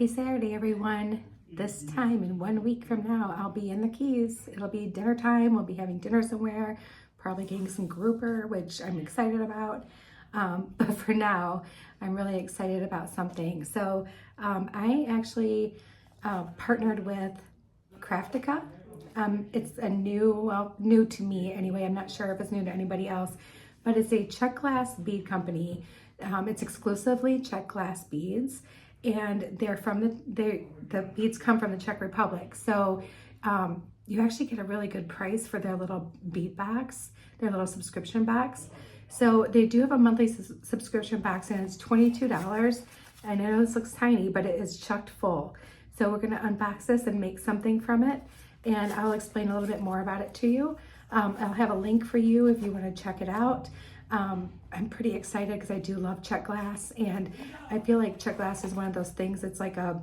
Happy Saturday, everyone. This time in 1 week from now, I'll be in the Keys. It'll be dinner time. We'll be having dinner somewhere, probably getting some grouper, which I'm excited about. But for now, I'm really excited about something. So I actually partnered with Kraftika. It's a new to me anyway. I'm not sure if it's new to anybody else, but it's a Czech glass bead company. It's exclusively Czech glass beads, and they're from the beads come from the Czech Republic. So you actually get a really good price for their little bead box, their little subscription box. So they do have a monthly subscription box, and it's $22. I know this looks tiny, but it is chucked full. So we're gonna unbox this and make something from it, and I'll explain a little bit more about it to you. I'll have a link for you if you want to check it out. I'm pretty excited because I do love Czech glass, and I feel like Czech glass is one of those things. It's like a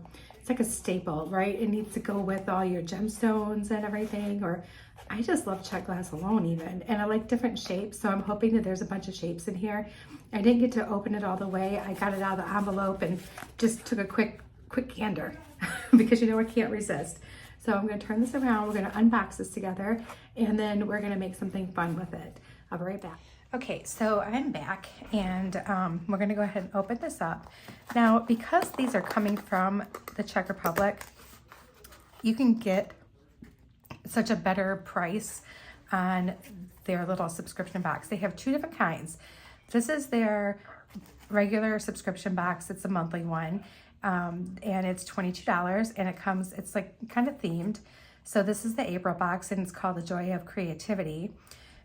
staple, right? It needs to go with all your gemstones and everything. Or I just love Czech glass alone even, and I like different shapes. So I'm hoping that there's a bunch of shapes in here. I didn't get to open it all the way. I got it out of the envelope and just took a quick gander because I can't resist. So I'm going to turn this around. We're going to unbox this together, and then we're going to make something fun with it. I'll be right back. Okay, so I'm back, and we're going to go ahead and open this up. Now, because these are coming from the Czech Republic, you can get such a better price on their little subscription box. They have two different kinds. This is their regular subscription box. It's a monthly one. And it's $22, and it's like kind of themed. So this is the April box, and it's called The Joy of Creativity.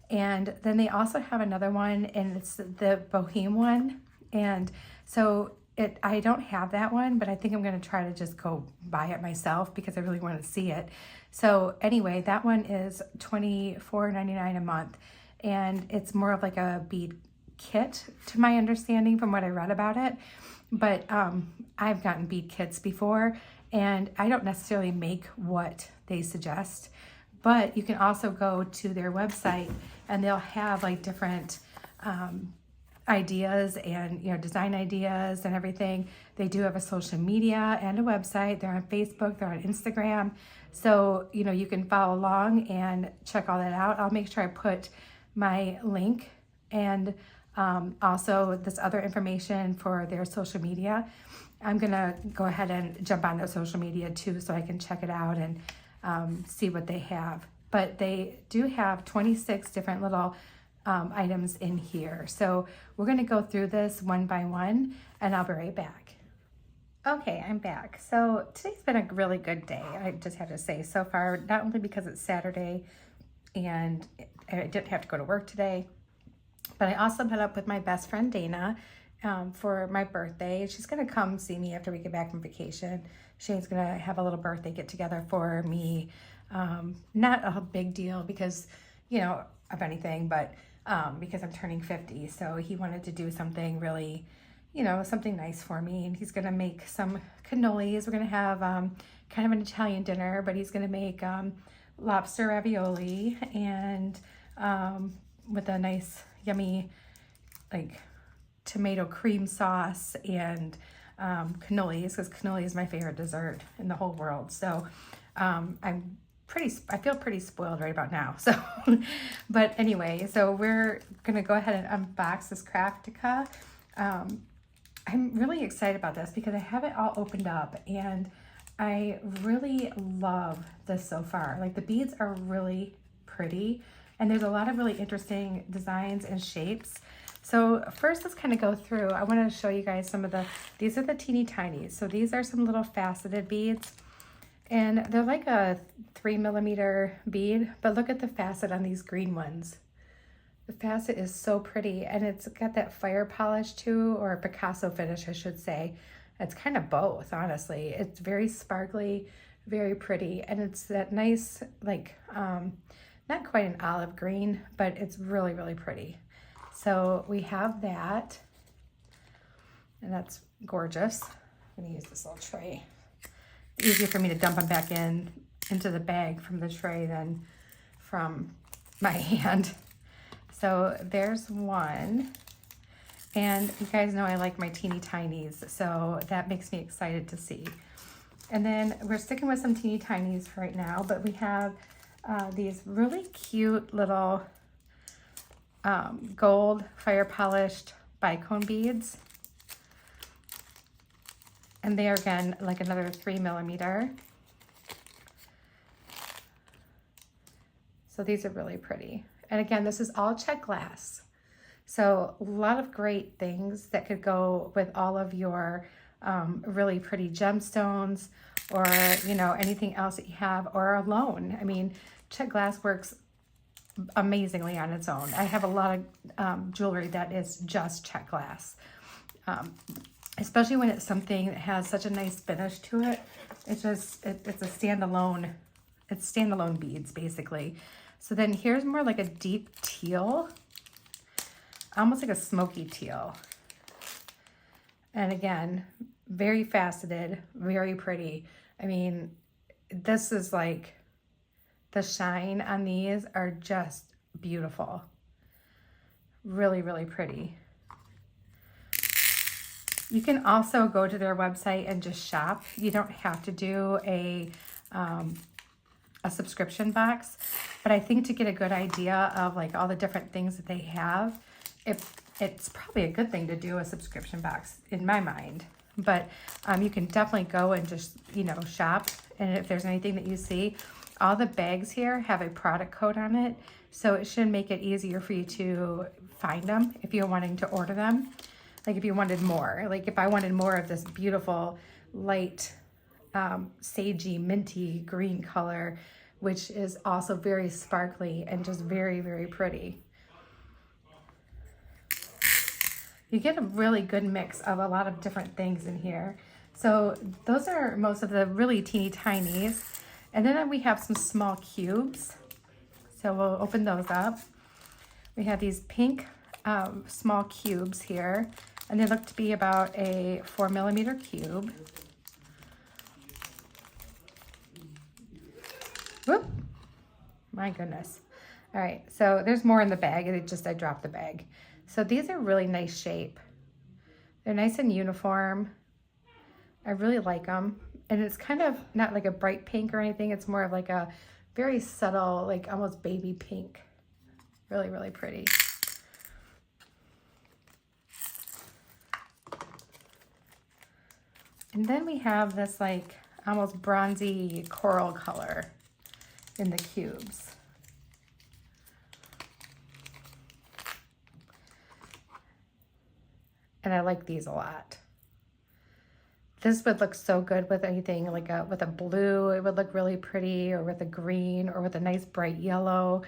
And then they also have another one, and it's the Bohem one. And so I don't have that one, but I think I'm going to try to just go buy it myself because I really want to see it. So anyway, that one is $24.99 a month, and it's more of like a bead kit to my understanding from what I read about it. But I've gotten bead kits before, and I don't necessarily make what they suggest, but you can also go to their website, and they'll have like different ideas and design ideas and everything. They do have a social media and a website. They're on Facebook, they're on Instagram. So you can follow along and check all that out. I'll make sure I put my link and also this other information for their social media. I'm gonna go ahead and jump on their social media too, so I can check it out and see what they have. But they do have 26 different little items in here. So we're gonna go through this one by one, and I'll be right back. Okay, I'm back. So today's been a really good day, I just have to say, so far, not only because it's Saturday and I didn't have to go to work today, but I also met up with my best friend Dana for my birthday. She's gonna come see me after we get back from vacation. Shane's gonna have a little birthday get together for me. Not a big deal because, of anything, but because I'm turning 50. So he wanted to do something really, something nice for me. And he's gonna make some cannolis. We're gonna have kind of an Italian dinner, but he's gonna make lobster ravioli and with a nice yummy like tomato cream sauce and cannolis, because cannoli is my favorite dessert in the whole world. So I feel pretty spoiled right about now. So, but anyway, so we're gonna go ahead and unbox this Kraftika. I'm really excited about this because I have it all opened up, and I really love this so far. Like, the beads are really pretty, and there's a lot of really interesting designs and shapes. So first, let's kind of go through. I want to show you guys some of these are the teeny tinies. So these are some little faceted beads, and they're like a 3mm bead, but look at the facet on these green ones. The facet is so pretty, and it's got that fire polish too, or Picasso finish, I should say. It's kind of both, honestly. It's very sparkly, very pretty, and it's that nice, like, not quite an olive green, but it's really, really pretty. So we have that, and that's gorgeous. I'm gonna use this little tray. It's easier for me to dump them back into the bag from the tray than from my hand. So there's one, and you guys know I like my teeny tinies, so that makes me excited to see. And then we're sticking with some teeny tinies for right now, but we have these really cute little gold fire polished bicone beads. And they are, again, like another 3mm. So these are really pretty. And again, this is all Czech glass. So a lot of great things that could go with all of your really pretty gemstones, or, you know, anything else that you have, or alone. I mean, Czech glass works amazingly on its own. I have a lot of jewelry that is just Czech glass. Especially when it's something that has such a nice finish to it. It's just, it's a standalone, it's standalone beads basically. So then here's more like a deep teal, almost like a smoky teal. And again, very faceted, very pretty. I mean, this is like, the shine on these are just beautiful. Really, really pretty. You can also go to their website and just shop. You don't have to do a subscription box, but I think to get a good idea of like all the different things that they have, it's probably a good thing to do a subscription box in my mind. But you can definitely go and just, you know, shop. And if there's anything that you see, all the bags here have a product code on it. So it should make it easier for you to find them if you're wanting to order them. Like if you wanted more, like if I wanted more of this beautiful light sagey minty green color, which is also very sparkly and just very, very pretty. You get a really good mix of a lot of different things in here. So those are most of the really teeny tinies. And then we have some small cubes. So we'll open those up. We have these pink small cubes here, and they look to be about a 4mm cube. Whoop, my goodness. All right, so there's more in the bag. I dropped the bag. So these are really nice shape. They're nice and uniform. I really like them. And it's kind of not like a bright pink or anything. It's more of like a very subtle, like almost baby pink. Really, really pretty. And then we have this like almost bronzy coral color in the cubes. And I like these a lot. This would look so good with anything like with a blue. It would look really pretty, or with a green, or with a nice bright yellow,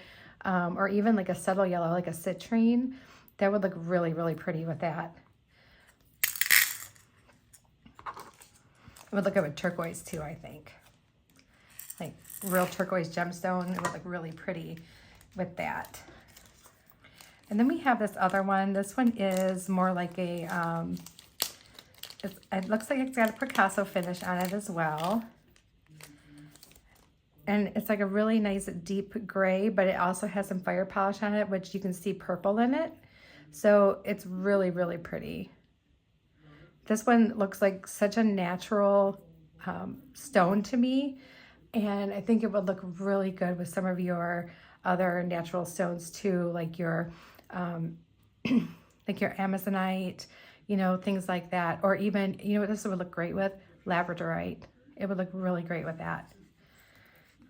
or even like a subtle yellow, like a citrine. That would look really, really pretty with that. It would look good with turquoise too, I think. Like real turquoise gemstone. It would look really pretty with that. And then we have this other one. This one is more like a, it looks like it's got a Picasso finish on it as well. And it's like a really nice deep gray, but it also has some fire polish on it, which you can see purple in it. So it's really, really pretty. This one looks like such a natural stone to me. And I think it would look really good with some of your other natural stones too, like your like your Amazonite, you know, things like that. Or even, you know what this would look great with? Labradorite. It would look really great with that.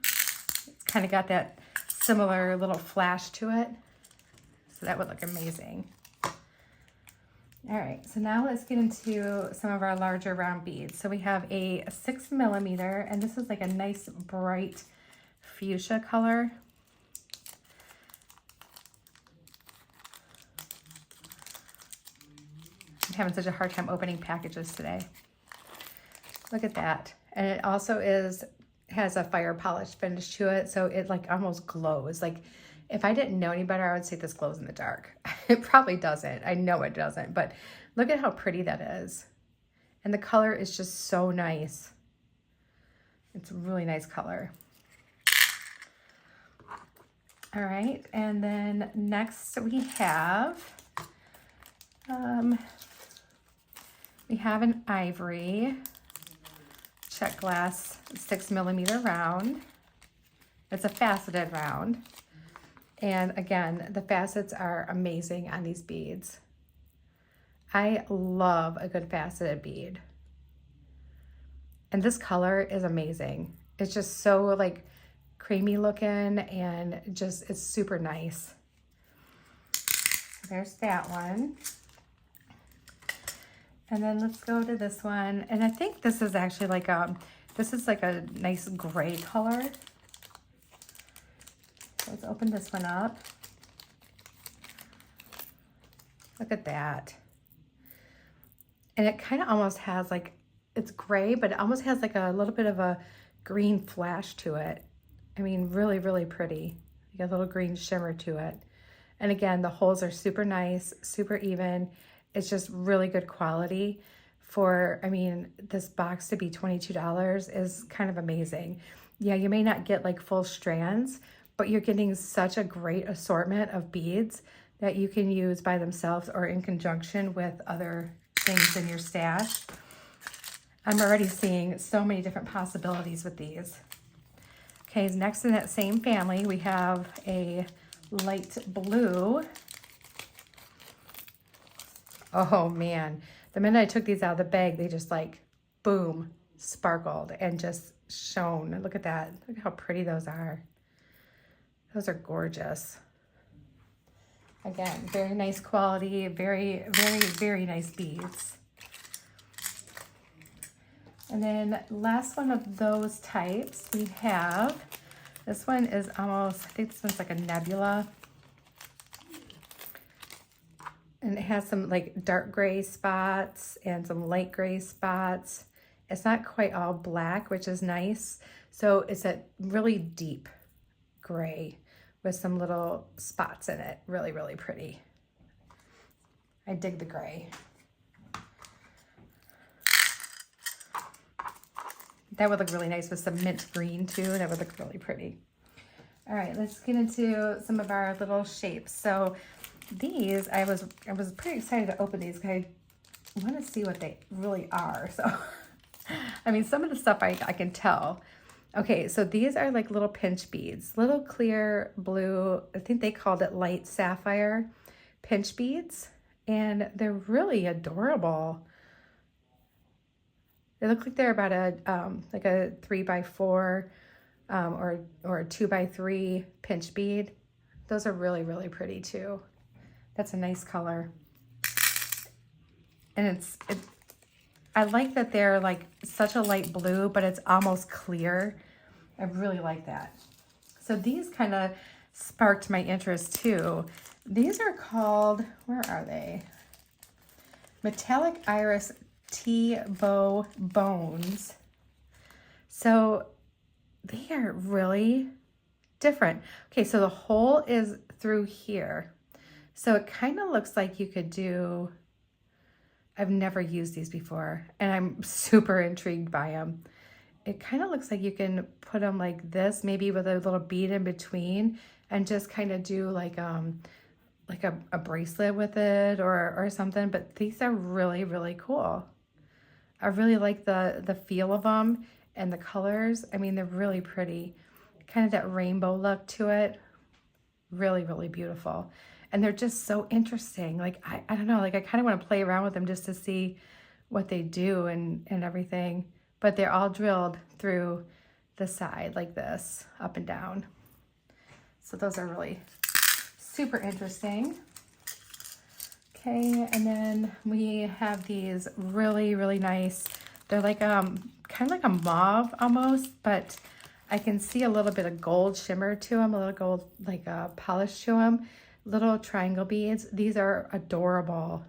It's kind of got that similar little flash to it. So that would look amazing. All right, so now let's get into some of our larger round beads. So we have a 6mm, and this is like a nice bright fuchsia color. I'm having such a hard time opening packages today. Look at that. And it also has a fire polish finish to it, so it like almost glows. Like if I didn't know any better, I would say this glows in the dark. It probably doesn't. I know it doesn't, but look at how pretty that is. And the color is just so nice. It's a really nice color. All right, and then next we have an ivory, check glass 6mm round. It's a faceted round. And again, the facets are amazing on these beads. I love a good faceted bead. And this color is amazing. It's just so like creamy looking and just, it's super nice. So there's that one. And then let's go to this one. And I think this is actually like this is like a nice gray color. So let's open this one up. Look at that. And it kind of almost has like, it's gray, but it almost has like a little bit of a green flash to it. I mean, really, really pretty. You got a little green shimmer to it. And again, the holes are super nice, super even. It's just really good quality for, I mean, this box to be $22 is kind of amazing. Yeah, you may not get like full strands, but you're getting such a great assortment of beads that you can use by themselves or in conjunction with other things in your stash. I'm already seeing so many different possibilities with these. Okay, next in that same family, we have a light blue. Oh man, the minute I took these out of the bag, they just like, boom, sparkled and just shone. Look at that. Look at how pretty those are. Those are gorgeous. Again, very nice quality, very, very, very nice beads. And then last one of those types we have, this one is almost, I think this one's like a nebula. And it has some like dark gray spots and some light gray spots. It's not quite all black, which is nice. So it's a really deep gray with some little spots in it. Really, really pretty. I dig the gray. That would look really nice with some mint green too. That would look really pretty. All right, let's get into some of our little shapes. So these, I was pretty excited to open these because I want to see what they really are. So, I mean, some of the stuff I can tell. Okay, so these are like little pinch beads, little clear blue, I think they called it light sapphire pinch beads, and they're really adorable. They look like they're about a like a 3x4 or a 2x3 pinch bead. Those are really, really pretty too. That's a nice color. And I like that they're like such a light blue, but it's almost clear. I really like that. So these kind of sparked my interest too. These are called, where are they? Metallic Iris T-bow bones. So they are really different. Okay, so the hole is through here. So it kind of looks like you could do, I've never used these before, and I'm super intrigued by them. It kind of looks like you can put them like this, maybe with a little bead in between, and just kind of do like a bracelet with it or something. But these are really, really cool. I really like the feel of them and the colors. I mean, they're really pretty. Kind of that rainbow look to it. Really, really beautiful. And they're just so interesting. Like, I don't know, like I kind of want to play around with them just to see what they do and everything. But they're all drilled through the side like this, up and down. So those are really super interesting. Okay, and then we have these really, really nice, they're like kind of like a mauve almost, but I can see a little bit of gold shimmer to them, a little gold like polish to them. Little triangle beads. These are adorable.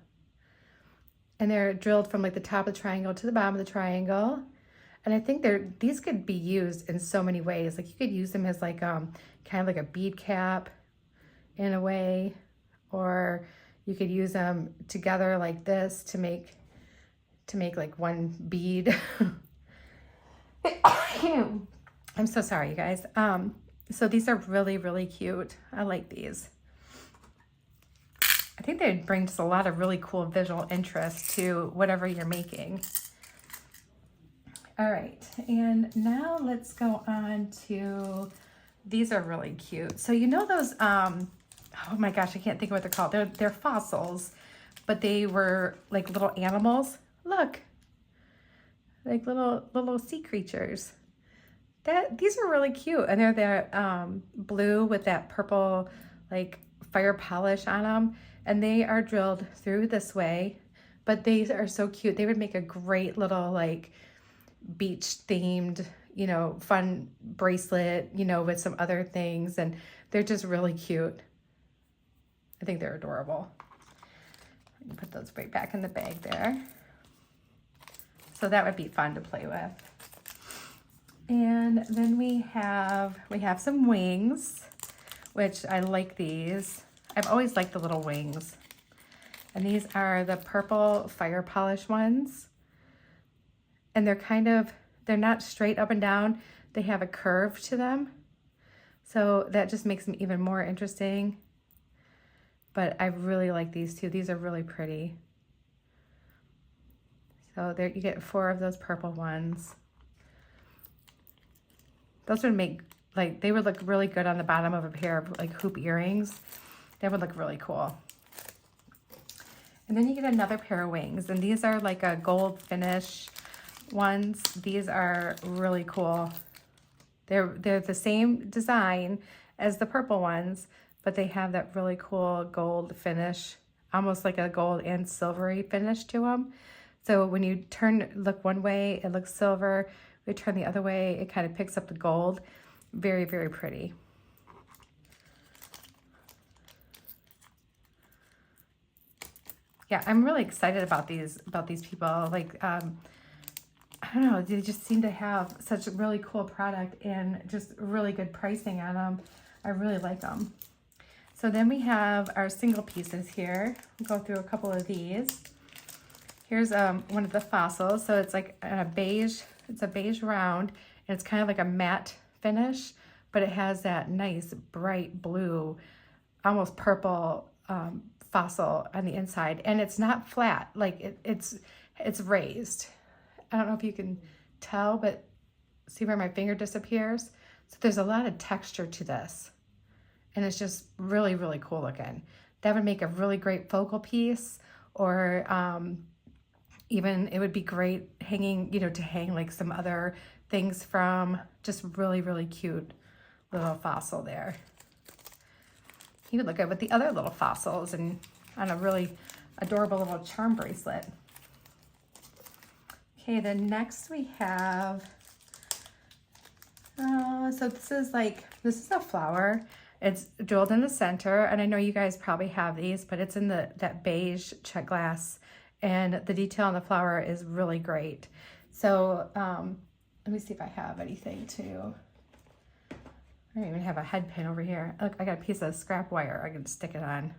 And they're drilled from like the top of the triangle to the bottom of the triangle. And I think these could be used in so many ways. Like you could use them as like kind of like a bead cap in a way, or you could use them together like this to make like one bead. I'm so sorry, you guys. So these are really, really cute. I like these. I think they bring just a lot of really cool visual interest to whatever you're making. All right, and now let's go on to, these are really cute. So you know those, oh my gosh, I can't think of what they're called. They're fossils, but they were like little animals. Look, like little sea creatures. These are really cute, and they're blue with that purple like fire polish on them, and they are drilled through this way, but these are so cute. They would make a great little like beach themed, you know, fun bracelet, you know, with some other things, and they're just really cute. I think they're adorable. Put those right back in the bag there. So that would be fun to play with. And then we have some wings, which I like these. I've always liked the little wings. And these are the purple fire polish ones. And they're not straight up and down. They have a curve to them. So that just makes them even more interesting. But I really like these too. These are really pretty. So there you get 4 of those purple ones. Those would make, like, they would look really good on the bottom of a pair of like hoop earrings. That would look really cool. And then you get another pair of wings, and these are like a gold finish ones. These are really cool. They're the same design as the purple ones, but they have that really cool gold finish, almost like a gold and silvery finish to them. So when you look one way, it looks silver. We turn the other way, it kind of picks up the gold. Very, very pretty. Yeah, I'm really excited about these people. Like, I don't know, they just seem to have such a really cool product and just really good pricing on them. I really like them. So then we have our single pieces here. We'll go through a couple of these. Here's one of the fossils. So it's like a beige, it's a beige round, and it's kind of like a matte finish, but it has that nice bright blue, almost purple fossil on the inside. And it's not flat, like it's raised. I don't know if you can tell, but see where my finger disappears? So there's a lot of texture to this. And it's just really, really cool looking. That would make a really great focal piece, or even it would be great hanging, you know, to hang like some other things from. Just really, really cute little fossil there. He would look good with the other little fossils and on a really adorable little charm bracelet. Okay, then next we have, so this is a flower. It's drilled in the center, and I know you guys probably have these, but it's in that beige check glass, and the detail on the flower is really great. So let me see if I have anything to, I don't even have a head pin over here. Look, I got a piece of scrap wire I can stick it on.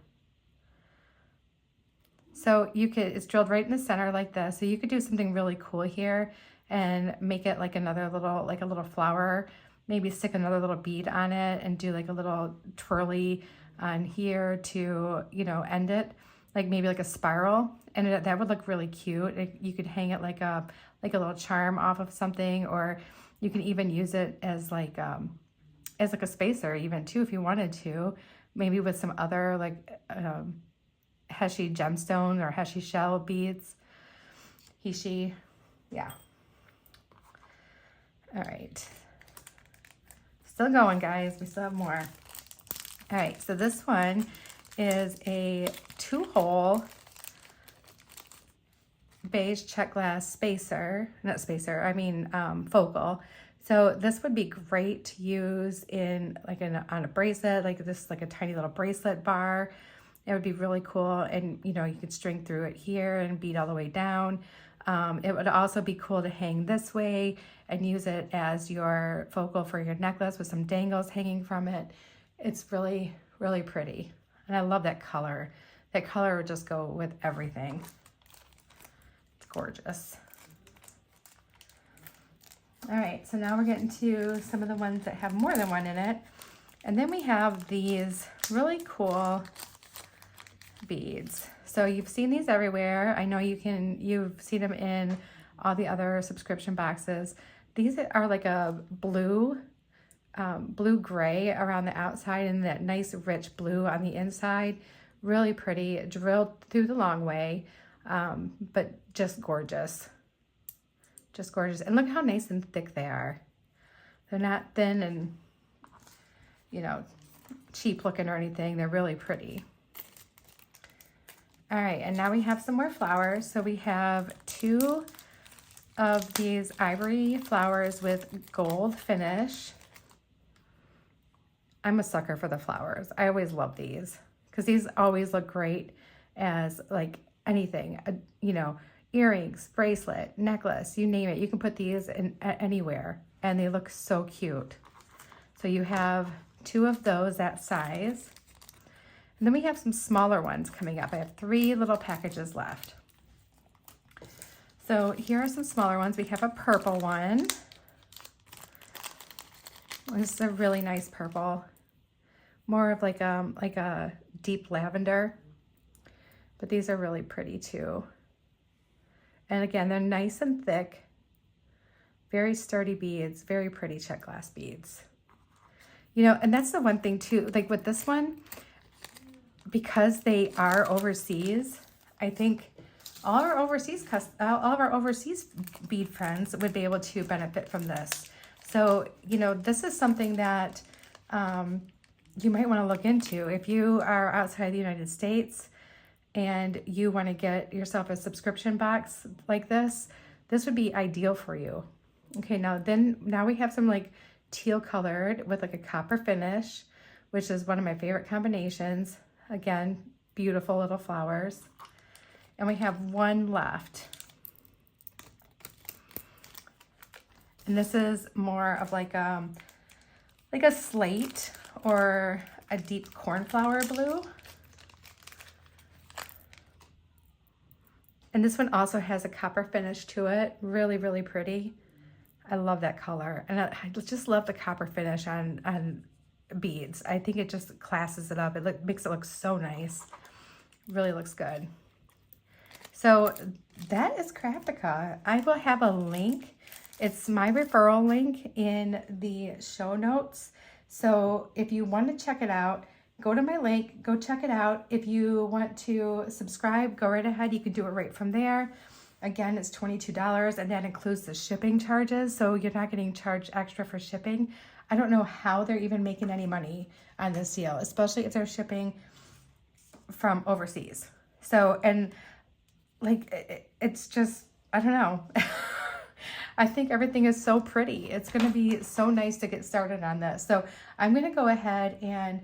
So it's drilled right in the center like this. So you could do something really cool here and make it like another little, like a little flower. Maybe stick another little bead on it and do like a little twirly on here to, you know, end it. Like maybe like a spiral. And that would look really cute. You could hang it like a little charm off of something, or you can even use it as like a spacer even too if you wanted to. Maybe with some other like Heshi gemstone or Heshi shell beads. Heshi, yeah. All right. Still going, guys. We still have more. All right, so this one is a 2-hole beige check glass spacer. Not spacer, I mean focal. So this would be great to use on a bracelet, like this, like a tiny little bracelet bar. It would be really cool, and you know, you could string through it here and bead all the way down. It would also be cool to hang this way and use it as your focal for your necklace with some dangles hanging from it. It's really, really pretty. And I love that color. That color would just go with everything. It's gorgeous. All right, so now we're getting to some of the ones that have more than one in it. And then we have these really cool beads. So you've seen these everywhere. I know you've seen them in all the other subscription boxes. These are like a blue, blue-gray around the outside and that nice rich blue on the inside. Really pretty, drilled through the long way, but just gorgeous. Just gorgeous. And look how nice and thick they are. They're not thin and, you know, cheap looking or anything. They're really pretty. All right, and now we have some more flowers. So we have 2 of these ivory flowers with gold finish. I'm a sucker for the flowers. I always love these because these always look great as like anything, you know, earrings, bracelet, necklace, you name it. You can put these in anywhere and they look so cute. So you have 2 of those that size. And then we have some smaller ones coming up. I have 3 little packages left. So here are some smaller ones. We have a purple one. This is a really nice purple. More of like a deep lavender. But these are really pretty too. And again, they're nice and thick. Very sturdy beads, very pretty Czech glass beads. You know, and that's the one thing too, like with this one, because they are overseas, I think all of our overseas bead friends would be able to benefit from this. So, you know, this is something that you might want to look into. If you are outside the United States and you want to get yourself a subscription box like this, this would be ideal for you. Okay, now we have some like teal colored with like a copper finish, which is one of my favorite combinations. Again, beautiful little flowers. And we have 1 left. And this is more of like a slate or a deep cornflower blue. And this one also has a copper finish to it. Really, really pretty. I love that color. And I just love the copper finish on beads. I think it just classes it up. It makes it look so nice. Really looks good. So that is Kraftika. I will have a link. It's my referral link in the show notes. So if you want to check it out, go to my link, go check it out. If you want to subscribe, go right ahead. You can do it right from there. Again, it's $22 and that includes the shipping charges. So you're not getting charged extra for shipping. I don't know how they're even making any money on this deal, especially if they're shipping from overseas. So, and like, it's just, I don't know. I think everything is so pretty. It's going to be so nice to get started on this. So I'm going to go ahead and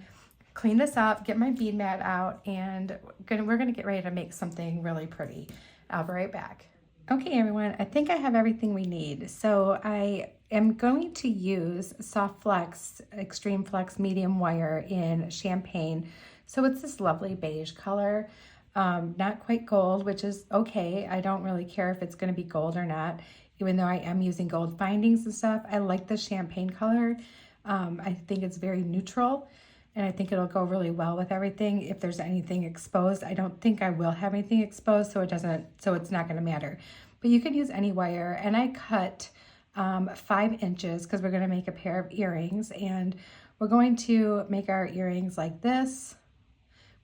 clean this up, get my bead mat out, and we're going to get ready to make something really pretty. I'll be right back. Okay, everyone, I think I have everything we need. So I am going to use Soft Flex, Extreme Flex medium wire in champagne. So it's this lovely beige color, not quite gold, which is okay. I don't really care if it's going to be gold or not, even though I am using gold findings and stuff. I like the champagne color. I think it's very neutral. And I think it'll go really well with everything. If there's anything exposed, I don't think I will have anything exposed, so it's not going to matter. But you can use any wire. And I cut 5 inches because we're going to make a pair of earrings. And we're going to make our earrings like this.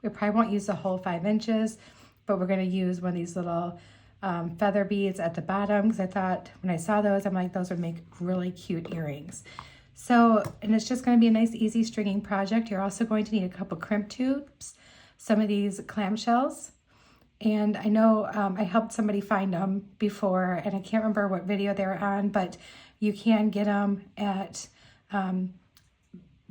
We probably won't use the whole 5 inches, but we're going to use one of these little feather beads at the bottom because I thought when I saw those, I'm like, those would make really cute earrings. So, and it's just going to be a nice, easy stringing project. You're also going to need a couple crimp tubes, some of these clamshells. And I know I helped somebody find them before, and I can't remember what video they were on, but you can get them at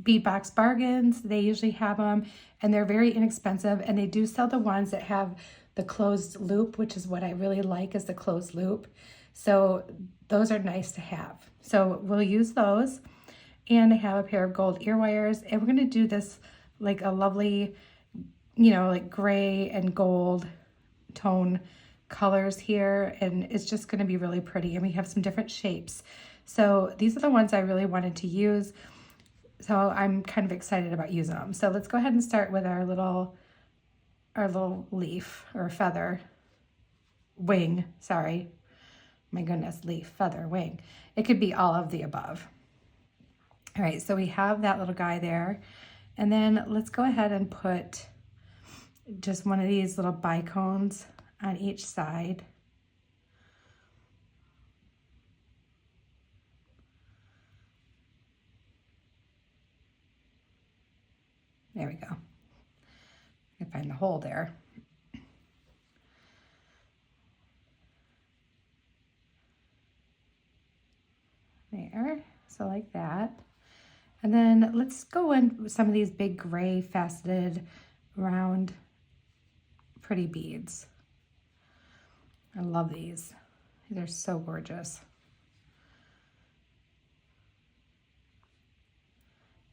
Bead Box Bargains. They usually have them, and they're very inexpensive. And they do sell the ones that have the closed loop, which is what I really like, is the closed loop. So those are nice to have. So we'll use those. And I have a pair of gold ear wires, and we're going to do this like a lovely, you know, like gray and gold tone colors here, and it's just going to be really pretty. And we have some different shapes. So these are the ones I really wanted to use. So I'm kind of excited about using them. So let's go ahead and start with our little leaf or feather wing, sorry. My goodness, leaf, feather, wing. It could be all of the above. All right, so we have that little guy there. And then let's go ahead and put just one of these little bicones on each side. There we go. I can find the hole there. There, so like that. And then let's go in with some of these big gray faceted round pretty beads. I love these. They're so gorgeous.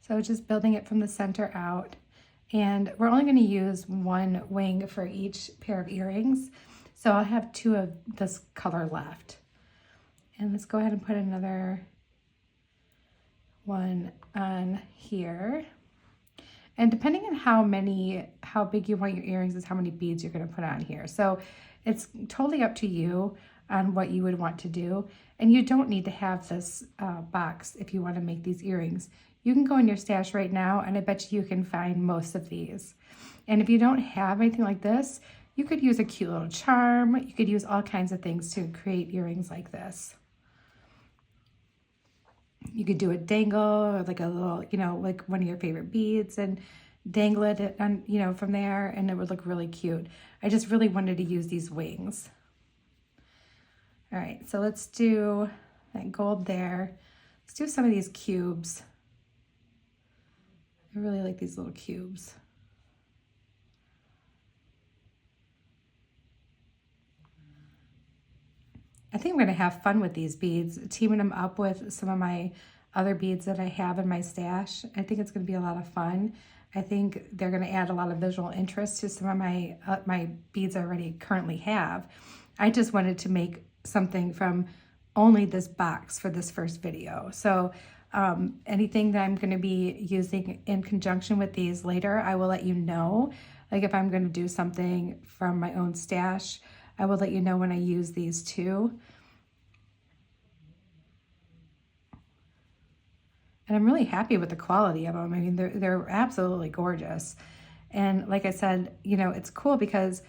So just building it from the center out. And we're only going to use one wing for each pair of earrings. So I'll have 2 of this color left. And let's go ahead and put another one on here. And depending on how big you want your earrings is how many beads you're going to put on here. So it's totally up to you on what you would want to do. And you don't need to have this box if you want to make these earrings. You can go in your stash right now, and I bet you can find most of these. And if you don't have anything like this, you could use a cute little charm. You could use all kinds of things to create earrings like this. You could do a dangle or like a little, you know, like one of your favorite beads and dangle it on, you know, from there, and it would look really cute. I just really wanted to use these wings. All right, so let's do that gold there. Let's do some of these cubes. I really like these little cubes. I think I'm going to have fun with these beads, teaming them up with some of my other beads that I have in my stash. I think it's going to be a lot of fun. I think they're going to add a lot of visual interest to some of my beads I already currently have. I just wanted to make something from only this box for this first video. So anything that I'm going to be using in conjunction with these later, I will let you know. Like if I'm going to do something from my own stash, I will let you know when I use these too. And I'm really happy with the quality of them. I mean, they're absolutely gorgeous. And like I said, you know, it's cool because,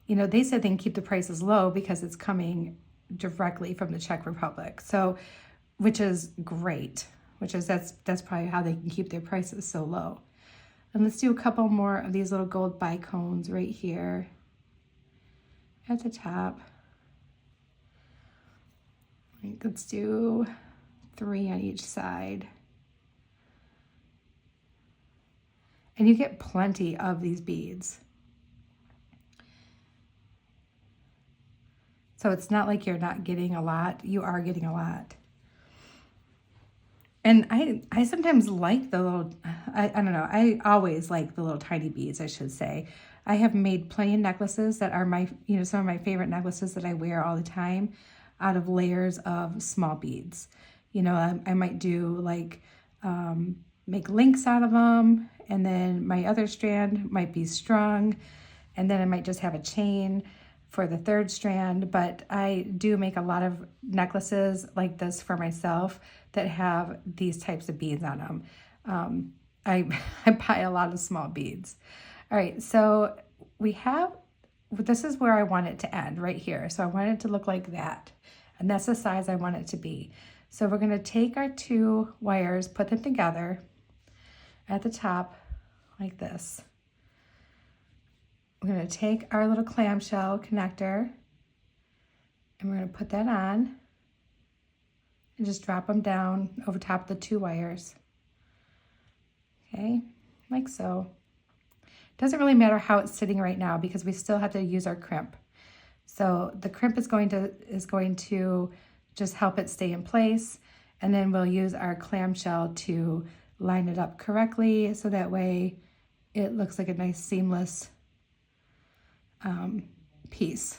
you know, they said they can keep the prices low because it's coming directly from the Czech Republic. So, which is great, that's probably how they can keep their prices so low. And let's do a couple more of these little gold bicones right here at the top. Let's do 3 on each side. And you get plenty of these beads. So it's not like you're not getting a lot. You are getting a lot. And I sometimes like the little, I don't know, I always like the little tiny beads, I should say. I have made plenty of necklaces that are my, you know, some of my favorite necklaces that I wear all the time out of layers of small beads. You know, I might do like, make links out of them, and then my other strand might be strung, and then I might just have a chain for the third strand. But I do make a lot of necklaces like this for myself that have these types of beads on them. I buy a lot of small beads. All right, so we have, this is where I want it to end, right here. So I want it to look like that, and that's the size I want it to be. So we're gonna take our 2 wires, put them together at the top like this. We're gonna take our little clamshell connector and we're gonna put that on and just drop them down over top of the 2 wires. Okay, like so. Doesn't really matter how it's sitting right now because we still have to use our crimp. So the crimp is going to just help it stay in place, and then we'll use our clamshell to line it up correctly so that way it looks like a nice seamless piece.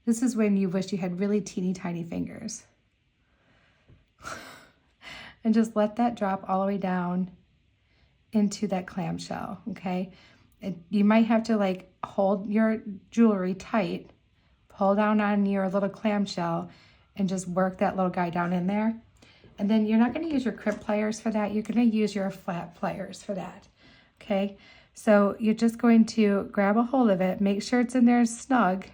This is when you wish you had really teeny tiny fingers. And just let that drop all the way down into that clamshell, okay? You might have to like hold your jewelry tight, pull down on your little clamshell and just work that little guy down in there. And then you're not going to use your crimp pliers for that. You're going to use your flat pliers for that. Okay, so you're just going to grab a hold of it, make sure it's in there snug,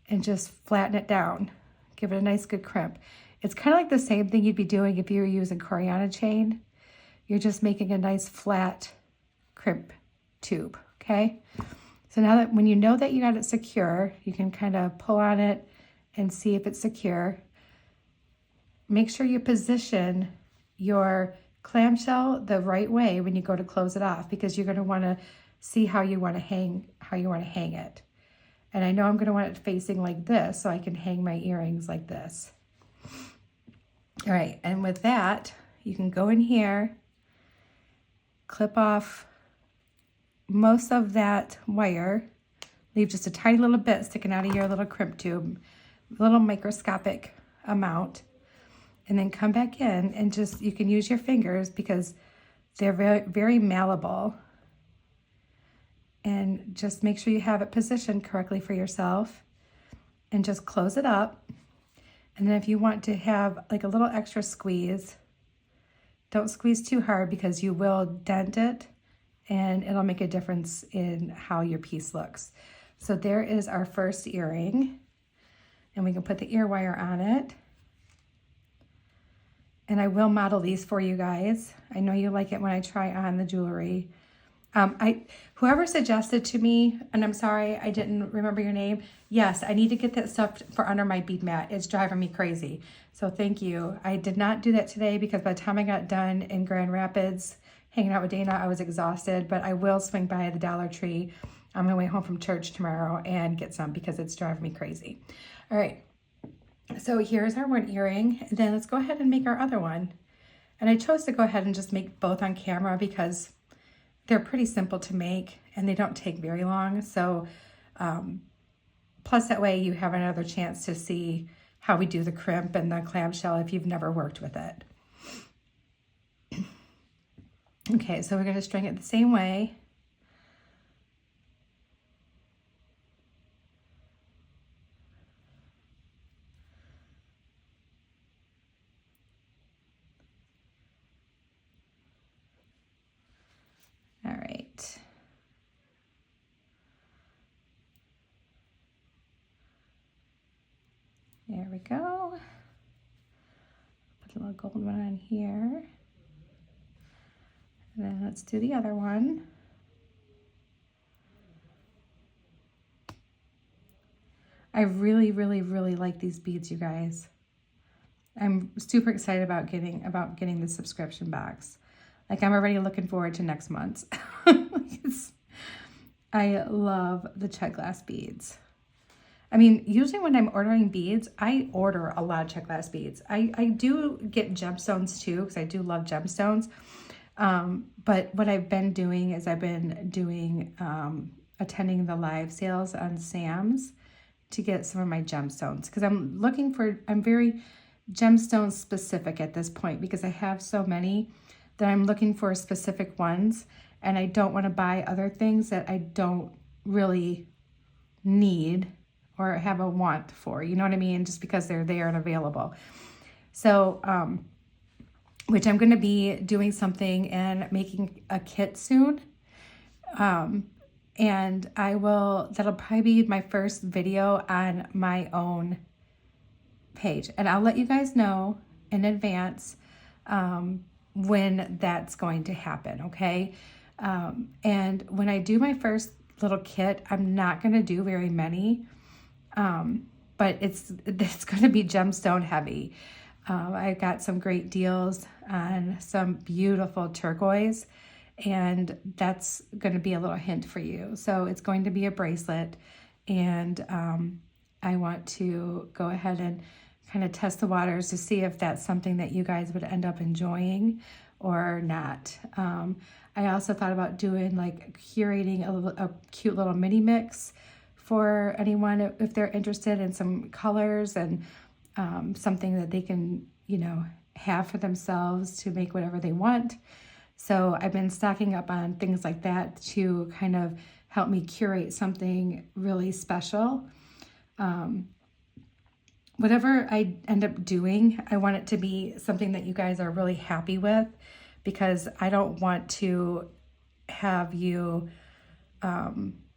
and just flatten it down. Give it a nice good crimp. It's kind of like the same thing you'd be doing if you were using Coriana chain. You're just making a nice flat crimp tube, okay? So now that when you know that you got it secure, you can kind of pull on it and see if it's secure. Make sure you position your clamshell the right way when you go to close it off, because you're going to want to see how you want to hang it. And I know I'm going to want it facing like this so I can hang my earrings like this. All right, and with that, you can go in here, clip off most of that wire, leave just a tiny little bit sticking out of your little crimp tube, a little microscopic amount, and then come back in and just, you can use your fingers because they're very, very malleable. And just make sure you have it positioned correctly for yourself and just close it up. And then if you want to have like a little extra squeeze, don't squeeze too hard because you will dent it and it'll make a difference in how your piece looks. So there is our first earring, and we can put the ear wire on it. And I will model these for you guys. I know you like it when I try on the jewelry. Whoever suggested to me, and I'm sorry, I didn't remember your name. Yes, I need to get that stuff for under my bead mat. It's driving me crazy. So thank you. I did not do that today because by the time I got done in Grand Rapids, hanging out with Dana, I was exhausted, but I will swing by the Dollar Tree on my way home from church tomorrow and get some because it's driving me crazy. All right. So here's our one earring. Then let's go ahead and make our other one. And I chose to go ahead and just make both on camera because they're pretty simple to make and they don't take very long. So plus that way you have another chance to see how we do the crimp and the clamshell if you've never worked with it. Okay, so we're going to string it the same way. All right. There we go. Put a little gold one on here. And then let's do the other one. I really, really, really like these beads, you guys. I'm super excited about getting the subscription box. Like, I'm already looking forward to next month's. I love the Czech glass beads. I mean, usually when I'm ordering beads, I order a lot of Czech glass beads. I do get gemstones too, because I do love gemstones. But what I've been doing is I've been doing, attending the live sales on Sam's to get some of my gemstones, because I'm very gemstone specific at this point because I have so many that I'm looking for specific ones, and I don't want to buy other things that I don't really need or have a want for, you know what I mean? Just because they're there and available. So, which I'm going to be doing something and making a kit soon. And that'll probably be my first video on my own page. And I'll let you guys know in advance when that's going to happen, okay? And when I do my first little kit, I'm not going to do very many, but it's going to be gemstone heavy. I've got some great deals on some beautiful turquoise, and that's going to be a little hint for you. So it's going to be a bracelet, and I want to go ahead and kind of test the waters to see if that's something that you guys would end up enjoying or not. I also thought about doing like curating a cute little mini mix for anyone if they're interested in some colors and something that they can, have for themselves to make whatever they want. So I've been stocking up on things like that to kind of help me curate something really special. Whatever I end up doing, I want it to be something that you guys are really happy with, because I don't want to have you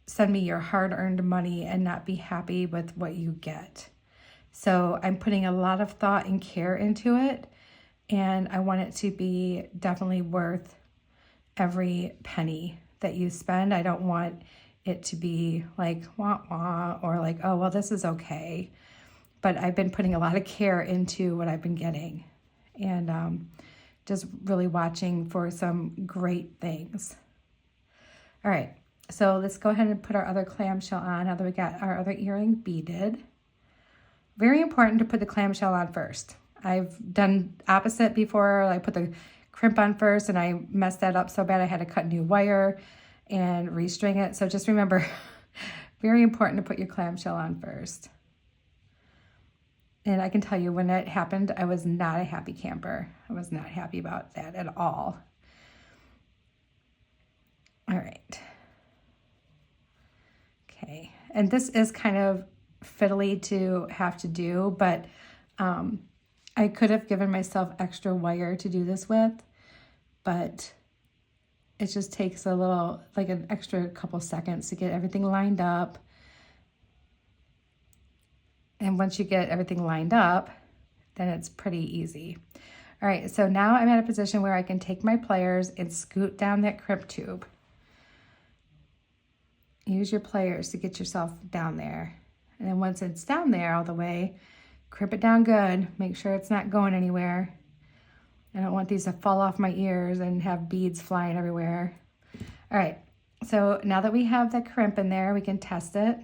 send me your hard-earned money and not be happy with what you get. So I'm putting a lot of thought and care into it, and I want it to be definitely worth every penny that you spend. I don't want it to be like wah wah, or like, oh well, this is okay. But I've been putting a lot of care into what I've been getting, and just really watching for some great things. All right, so let's go ahead and put our other clamshell on now that we got our other earring beaded. Very important to put the clamshell on first. I've done opposite before. I put the crimp on first and I messed that up so bad I had to cut new wire and restring it. So just remember, very important to put your clamshell on first. And I can tell you, when that happened, I was not a happy camper. I was not happy about that at all. All right. Okay. And this is kind of fiddly to have to do, but I could have given myself extra wire to do this with, but it just takes a little, like an extra couple seconds to get everything lined up. And once you get everything lined up, then it's pretty easy. All right, so now I'm at a position where I can take my pliers and scoot down that crimp tube. Use your pliers to get yourself down there. And then once it's down there all the way, crimp it down good. Make sure it's not going anywhere. I don't want these to fall off my ears and have beads flying everywhere. All right, so now that we have the crimp in there, we can test it.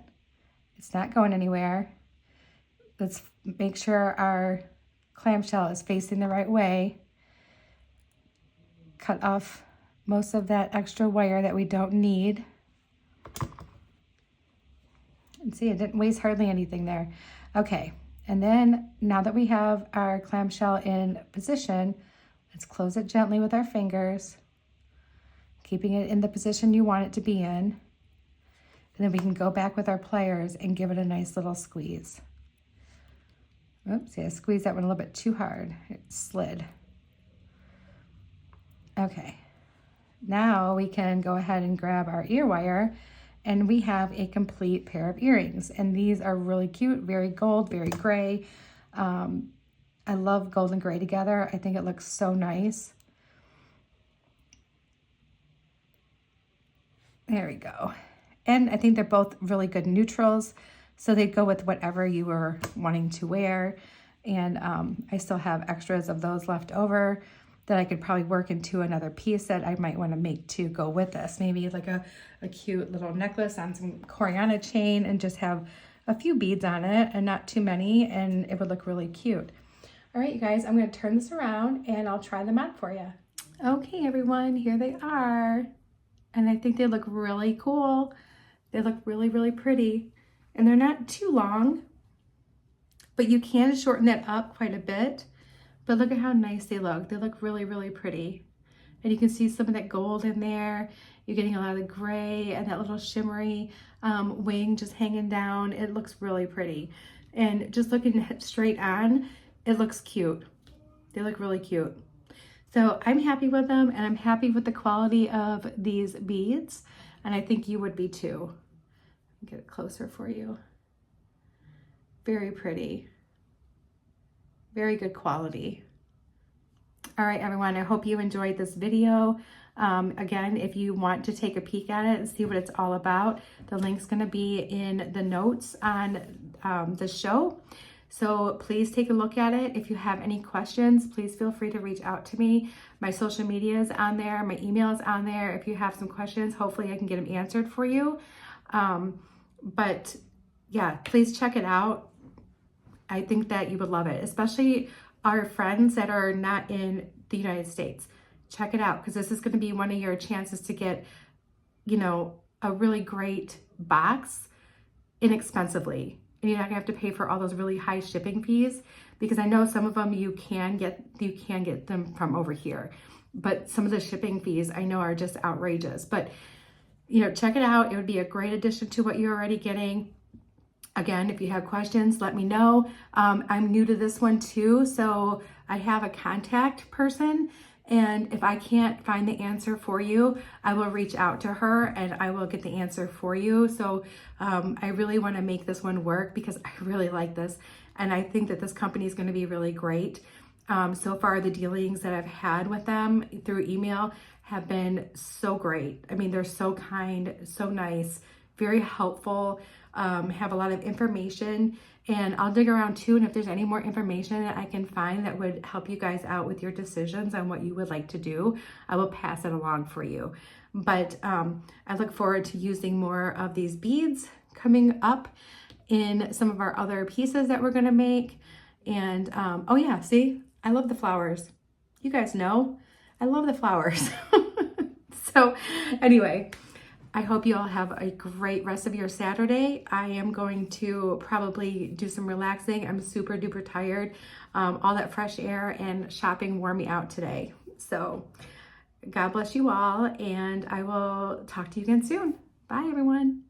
It's not going anywhere. Let's make sure our clamshell is facing the right way. Cut off most of that extra wire that we don't need. And see, it didn't waste hardly anything there. Okay, and then now that we have our clamshell in position, let's close it gently with our fingers, keeping it in the position you want it to be in. And then we can go back with our pliers and give it a nice little squeeze. Oops, yeah, I squeezed that one a little bit too hard. It slid. Okay, now we can go ahead and grab our ear wire, and we have a complete pair of earrings. And these are really cute, very gold, very gray. I love gold and gray together. I think it looks so nice. There we go. And I think they're both really good neutrals, so they go with whatever you were wanting to wear. And I still have extras of those left over that I could probably work into another piece that I might want to make to go with this. Maybe like a cute little necklace on some Coriana chain and just have a few beads on it and not too many, and it would look really cute. All right, you guys, I'm going to turn this around and I'll try them on for you. Okay, everyone, here they are. And I think they look really cool. They look really, really pretty. And they're not too long, but you can shorten that up quite a bit. But look at how nice they look. They look really, really pretty. And you can see some of that gold in there. You're getting a lot of the gray and that little shimmery wing just hanging down. It looks really pretty. And just looking straight on, it looks cute. They look really cute. So I'm happy with them, and I'm happy with the quality of these beads. And I think you would be too. Get it closer for you. Very pretty. Very good quality. All right, everyone, I hope you enjoyed this video. Again, if you want to take a peek at it and see what it's all about, the link's gonna be in the notes on the show. So please take a look at it. If you have any questions, please feel free to reach out to me. My social media is on there. My email is on there. If you have some questions, hopefully I can get them answered for you. But yeah, please check it out. I think that you would love it, especially our friends that are not in the United States. Check it out, because this is going to be one of your chances to get, you know, a really great box inexpensively. And you're not gonna have to pay for all those really high shipping fees, because I know some of them you can get them from over here, but some of the shipping fees I know are just outrageous. But you know, check it out. It would be a great addition to what you're already getting. Again, if you have questions, let me know. I'm new to this one too, so I have a contact person, and if I can't find the answer for you, I will reach out to her and I will get the answer for you. So I really want to make this one work because I really like this, and I think that this company is going to be really great. So far, the dealings that I've had with them through email have been so great. I mean, they're so kind, so nice, very helpful, have a lot of information, and I'll dig around too. And if there's any more information that I can find that would help you guys out with your decisions on what you would like to do, I will pass it along for you. But I look forward to using more of these beads coming up in some of our other pieces that we're going to make. And oh yeah, see, I love the flowers. You guys know I love the flowers. So anyway, I hope you all have a great rest of your Saturday. I am going to probably do some relaxing. I'm super duper tired. All that fresh air and shopping wore me out today. So God bless you all, and I will talk to you again soon. Bye, everyone.